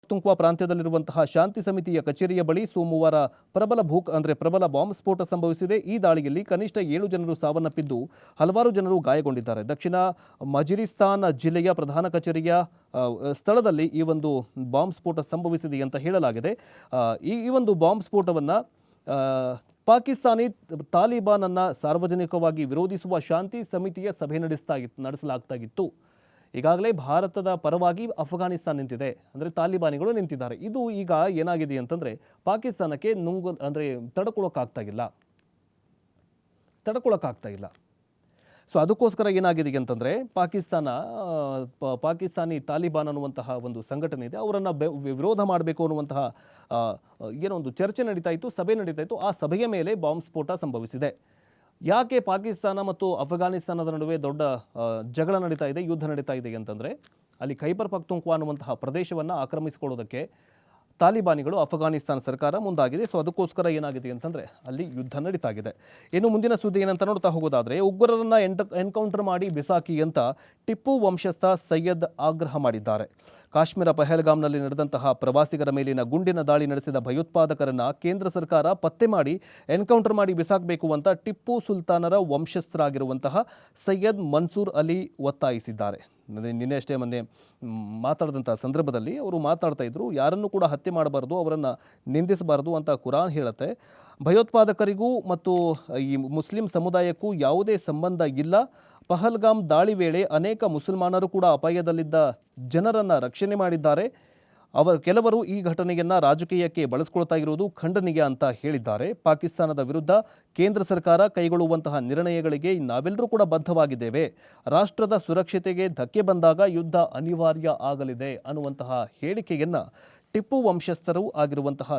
ಪಖ್ತೂನ್ಖ್ವಾ ಪ್ರಾಂತ್ಯದಲ್ಲಿರುವಂತಹ ಶಾಂತಿ ಸಮಿತಿಯ ಕಚೇರಿಯ ಬಳಿ ಸೋಮವಾರ ಪ್ರಬಲ ಬಾಂಬ್ ಸ್ಫೋಟ ಸಂಭವಿಸಿದೆ. ಈ ದಾಳಿಯಲ್ಲಿ ಕನಿಷ್ಠ 7 ಜನರು ಸಾವನ್ನಪ್ಪಿದ್ದು ಹಲವಾರು ಜನರು ಗಾಯಗೊಂಡಿದ್ದಾರೆ. ದಕ್ಷಿಣ ವಜೀರಿಸ್ತಾನ್ ಜಿಲ್ಲೆಯ ಪ್ರಧಾನ ಕಚೇರಿಯ ಸ್ಥಳದಲ್ಲಿ ಈ ಒಂದು ಬಾಂಬ್ ಸ್ಫೋಟ ಸಂಭವಿಸಿದೆ ಅಂತ ಹೇಳಲಾಗಿದೆ. ಈ ಒಂದು ಬಾಂಬ್ ಸ್ಫೋಟವನ್ನು ಪಾಕಿಸ್ತಾನಿ ತಾಲಿಬಾನ್ ಅನ್ನು ಸಾರ್ವಜನಿಕವಾಗಿ ವಿರೋಧಿಸುವ ಶಾಂತಿ ಸಮಿತಿಯ ಸಭೆ ನಡೆಸಲಾಗ್ತಾಗಿತ್ತು. ಈಗಾಗಲೇ ಭಾರತದ ಪರವಾಗಿ ಅಫ್ಘಾನಿಸ್ತಾನ ನಿಂತಿದೆ, ಅಂದರೆ ತಾಲಿಬಾನಿಗಳು ನಿಂತಿದ್ದಾರೆ. ಇದು ಈಗ ಏನಾಗಿದೆ ಅಂತಂದರೆ ಪಾಕಿಸ್ತಾನಕ್ಕೆ ತಡ್ಕೊಳ್ಳೋಕ್ಕಾಗ್ತಾ ಇಲ್ಲ. ಸೊ ಅದಕ್ಕೋಸ್ಕರ ಏನಾಗಿದೆ ಅಂತಂದರೆ ಪಾಕಿಸ್ತಾನಿ ತಾಲಿಬಾನ್ ಅನ್ನುವಂತಹ ಒಂದು ಸಂಘಟನೆ ಇದೆ, ಅವರನ್ನು ವಿರೋಧ ಮಾಡಬೇಕು ಅನ್ನುವಂತಹ ಏನೋ ಒಂದು ಚರ್ಚೆ ನಡೀತಾ ಇತ್ತು, ಸಭೆ ನಡೀತಾ ಇತ್ತು. ಆ ಸಭೆಯ ಮೇಲೆ ಬಾಂಬ್ ಸ್ಫೋಟ ಸಂಭವಿಸಿದೆ. ಯಾಕೆ ಪಾಕಿಸ್ತಾನ ಮತ್ತು ಅಫ್ಘಾನಿಸ್ತಾನದ ನಡುವೆ ದೊಡ್ಡ ಜಗಳ ನಡೀತಾ ಇದೆ, ಯುದ್ಧ ನಡೀತಾ ಇದೆ ಅಂತಂದರೆ ಅಲ್ಲಿ ಖೈಬರ್ ಪಖ್ತೂನ್ಖ್ವಾ ಅನ್ನುವಂತಹ ಪ್ರದೇಶವನ್ನು ಆಕ್ರಮಿಸಿಕೊಳ್ಳೋದಕ್ಕೆ ತಾಲಿಬಾನಿಗಳು ಅಫ್ಘಾನಿಸ್ತಾನ ಸರ್ಕಾರ ಮುಂದಾಗಿದೆ. ಸೊ ಅದಕ್ಕೋಸ್ಕರ ಏನಾಗಿದೆ ಅಂತಂದರೆ ಅಲ್ಲಿ ಯುದ್ಧ ನಡೀತಾ ಇದೆ. ಇನ್ನು ಮುಂದಿನ ಸುದ್ದಿ ಏನಂತ ನೋಡ್ತಾ ಹೋಗೋದಾದರೆ, ಉಗ್ರರನ್ನು ಎನ್ಕೌಂಟರ್ ಮಾಡಿ ಬಿಸಾಕಿ ಅಂತ ಟಿಪ್ಪು ವಂಶಸ್ಥ ಸೈಯದ್ ಆಗ್ರಹ ಮಾಡಿದ್ದಾರೆ. ಕಾಶ್ಮೀರ ಪಹಲ್ಗಾಮ್ನಲ್ಲಿ ನಡೆದಂತಹ ಪ್ರವಾಸಿಗರ ಮೇಲಿನ ಗುಂಡಿನ ದಾಳಿ ನಡೆಸಿದ ಭಯೋತ್ಪಾದಕರನ್ನು ಕೇಂದ್ರ ಸರ್ಕಾರ ಪತ್ತೆ ಮಾಡಿ ಎನ್ಕೌಂಟರ್ ಮಾಡಿ ಬಿಸಾಕಬೇಕು ಅಂತ ಟಿಪ್ಪು ಸುಲ್ತಾನರ ವಂಶಸ್ಥರಾಗಿರುವಂತಹ ಸೈಯದ್ ಮನ್ಸೂರ್ ಅಲಿ ಒತ್ತಾಯಿಸಿದ್ದಾರೆ. ಮೊನ್ನೆ ಮಾತಾಡಿದಂಥ ಸಂದರ್ಭದಲ್ಲಿ ಅವರು ಮಾತಾಡ್ತಾ ಇದ್ರು, ಯಾರನ್ನು ಕೂಡ ಹತ್ಯೆ ಮಾಡಬಾರ್ದು, ಅವರನ್ನು ನಿಂದಿಸಬಾರ್ದು ಅಂತ ಕುರಾನ್ ಹೇಳುತ್ತೆ. ಭಯೋತ್ಪಾದಕರಿಗೂ ಮತ್ತು ಈ ಮುಸ್ಲಿಂ ಸಮುದಾಯಕ್ಕೂ ಯಾವುದೇ ಸಂಬಂಧ ಇಲ್ಲ. ಪಹಲ್ಗಾಮ್ ದಾಳಿ ವೇಳೆ ಅನೇಕ ಮುಸಲ್ಮಾನರು ಕೂಡ ಅಪಾಯದಲ್ಲಿದ್ದ ಜನರನ್ನು ರಕ್ಷಣೆ ಮಾಡಿದ್ದಾರೆ. ಕೆಲವರು ಈ ಘಟನೆಯನ್ನು ರಾಜಕೀಯಕ್ಕೆ ಬಳಸ್ಕೊಳ್ತಾ ಇರುವುದು ಖಂಡನೀಯ ಅಂತ ಹೇಳಿದ್ದಾರೆ. ಪಾಕಿಸ್ತಾನದ ವಿರುದ್ಧ ಕೇಂದ್ರ ಸರ್ಕಾರ ಕೈಗೊಳ್ಳುವಂತಹ ನಿರ್ಣಯಗಳಿಗೆ ನಾವೆಲ್ಲರೂ ಕೂಡ ಬದ್ಧವಾಗಿದ್ದೇವೆ. ರಾಷ್ಟ್ರದ ಸುರಕ್ಷತೆಗೆ ಧಕ್ಕೆ ಬಂದಾಗ ಯುದ್ಧ ಅನಿವಾರ್ಯ ಆಗಲಿದೆ ಅನ್ನುವಂತಹ ಹೇಳಿಕೆಯನ್ನು ಟಿಪ್ಪು ವಂಶಸ್ಥರು ಆಗಿರುವಂತಹ